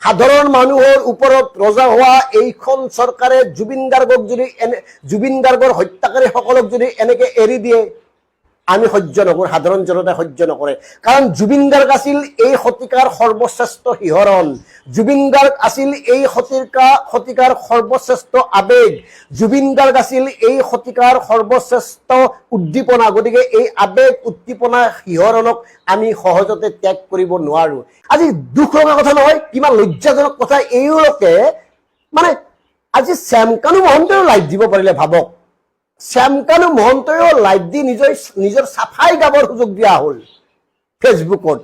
সাধাৰণ মানুহৰ ওপৰত ৰজা হোৱা এইখন চৰকাৰে জুবিন গাৰ্গক যদি জুবিন গাৰ্গৰ হত্যাকাৰীসকলক যদি এনেকে এৰি দিয়ে আমি সহ্য নকৰোঁ, সাধাৰণ জনতাই সহ্য নকৰে। কাৰণ জুবিন গাৰ্গ আছিল এই শতিকাৰ সৰ্বশ্ৰেষ্ঠ শিহৰণ, জুবিন গাৰ্গ আছিল এই শতিকাৰ সৰ্বশ্ৰেষ্ঠ আবেগ, জুবিন গাৰ্গ আছিল এই শতিকাৰ সৰ্বশ্ৰেষ্ঠ উদ্দীপনা। গতিকে এই আবেগ উদ্দীপনা শিহৰণক আমি সহজতে ত্যাগ কৰিব নোৱাৰোঁ। আজি দুখ লগা কথা নহয়, কিমান লজ্জাজনক কথা, এওঁলোকে মানে আজি শ্যামকানু মহন্তইও লাইভ দিব পাৰিলে ভাবক। শ্যামকানু মহন্তইও লাইভ দি নিজৰ চাফাই গাবৰ সুযোগ দিয়া হ'ল ফেচবুকত,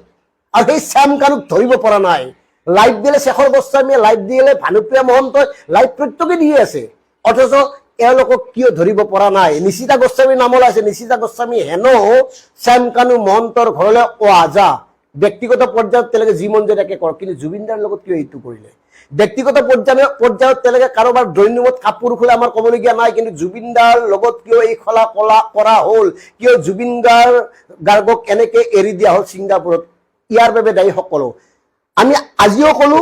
আৰু সেই শ্যামকানুক ধৰিব পৰা নাই। লাইভ দিলে শেখৰ গোস্বামীয়ে, লাইভ দিলে ভানুপ্ৰিয়া মহন্তই, লাইভ প্ৰত্যেকে দি আছে, অথচ এওঁলোকক কিয় ধৰিব পৰা নাই? নিশিতা গোস্বামীৰ নাম ওলাইছে, নিশিতা গোস্বামী হেনো শ্যামকানু মহন্তৰ ঘৰলৈ যা, ব্যক্তিগত পৰ্যায়ত তেওঁলোকে যি মন যায় তাকে কৰ, কিন্তু জুবিনদাৰ লগত কিয় এইটো কৰিলে? ব্যক্তিগত পৰ্যায়ত তেওঁলোকে কাৰোবাৰ ড্ৰয়িং ৰুমত কাপোৰ খোলা আমাৰ ক'বলগীয়া নাই, কিন্তু জুবিনদাৰ লগত কিয় এই খলা কলা কৰা হ'ল? কিয় জুবিন গাৰ্গক এনেকে এৰি দিয়া হ'ল ছিংগাপুৰত? ইয়াৰ বাবে দায়ী সকলো। আমি আজিও ক'লো,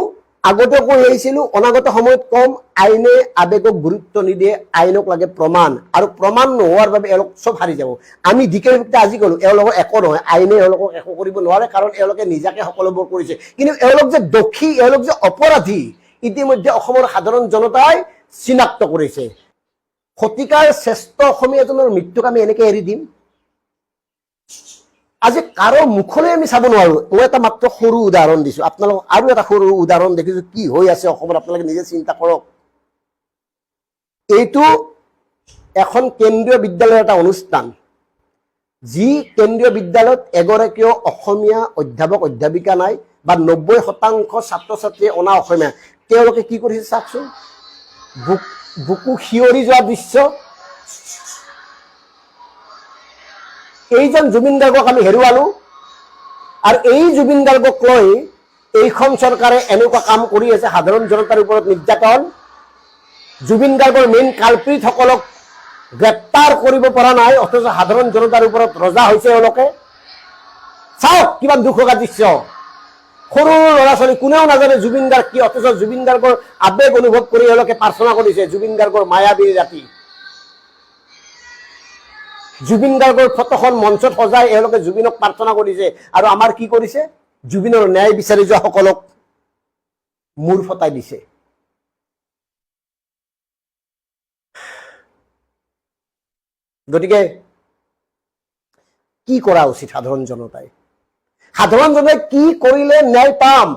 আগতেও কৈ আহিছিলোঁ, অনাগত সময়ত কম, আইনে আবেগক গুৰুত্ব নিদিয়ে, আইনক লাগে প্ৰমাণ, আৰু প্ৰমাণ নোহোৱাৰ বাবে এওঁলোক চব হাৰি যাব। আমি ডিকেৰ আজি ক'লো এওঁলোকৰ একো নহয়, আইনে এওঁলোকক একো কৰিব নোৱাৰে, কাৰণ এওঁলোকে নিজাকে সকলোবোৰ কৰিছে। কিন্তু এওঁলোক যে দোষী, এওঁলোক যে অপৰাধী, ইতিমধ্যে অসমৰ সাধাৰণ জনতাই চিনাক্ত কৰিছে। শতিকাৰ শ্ৰেষ্ঠ অসমীয়াজনৰ মৃত্যুক আমি এনেকে এৰি দিম? আজি কাৰো মুখলৈ আমি চাব নোৱাৰো। মই এটা মাত্ৰ সৰু উদাহৰণ দিছো, আপোনালোকক আৰু এটা সৰু উদাহৰণ দেখিছো কি হৈ আছে অসমত, আপোনালোকে নিজে চিন্তা কৰক। এইটো এখন কেন্দ্ৰীয় বিদ্যালয়ৰ এটা অনুষ্ঠান, যি কেন্দ্ৰীয় বিদ্যালয়ত এগৰাকীও অসমীয়া অধ্যাপক অধ্যাপিকা নাই, বা 90% ছাত্ৰ ছাত্ৰীয়ে অনা অসমীয়া। তেওঁলোকে কি কৰিছে চাওকচোন, বুকু শিয়ৰি যোৱা দৃশ্য। এইজন জুবিন গাৰ্গক আমি হেৰুৱালো, আৰু এই জুবিন গাৰ্গক লৈ এইখন চৰকাৰে এনেকুৱা কাম কৰি আছে, সাধাৰণ জনতাৰ ওপৰত নিৰ্যাতন। জুবিন গাৰ্গৰ মেইন কালপ্ৰিটসকলক গ্ৰেপ্তাৰ কৰিব পৰা নাই, অথচ সাধাৰণ জনতাৰ ওপৰত ৰজা হৈছে এওঁলোকে। চাওক কিমান দুখ লগা দৃশ্য। সৰু ল'ৰা ছোৱালী কোনেও নাজানে জুবিন গাৰ্গ কি, অথচ জুবিন গাৰ্গৰ আবেগ অনুভৱ কৰি এওঁলোকে প্ৰাৰ্থনা কৰিছে, জুবিন গাৰ্গৰ মায়াবী ৰাতি। জুবিন গাৰ্গৰ ফটোখন মঞ্চত সজাই এওঁলোকে জুবিনক প্ৰাৰ্থনা কৰিছে, আৰু আমাৰ কি কৰিছে? জুবিনৰ ন্যায় বিচাৰি যোৱা সকলক মূৰ ফটাই দিছে। গতিকে কি কৰা উচিত সাধাৰণ জনতাই? সাধাৰণ জনতাই কি কৰিলে ন্যায় পাম?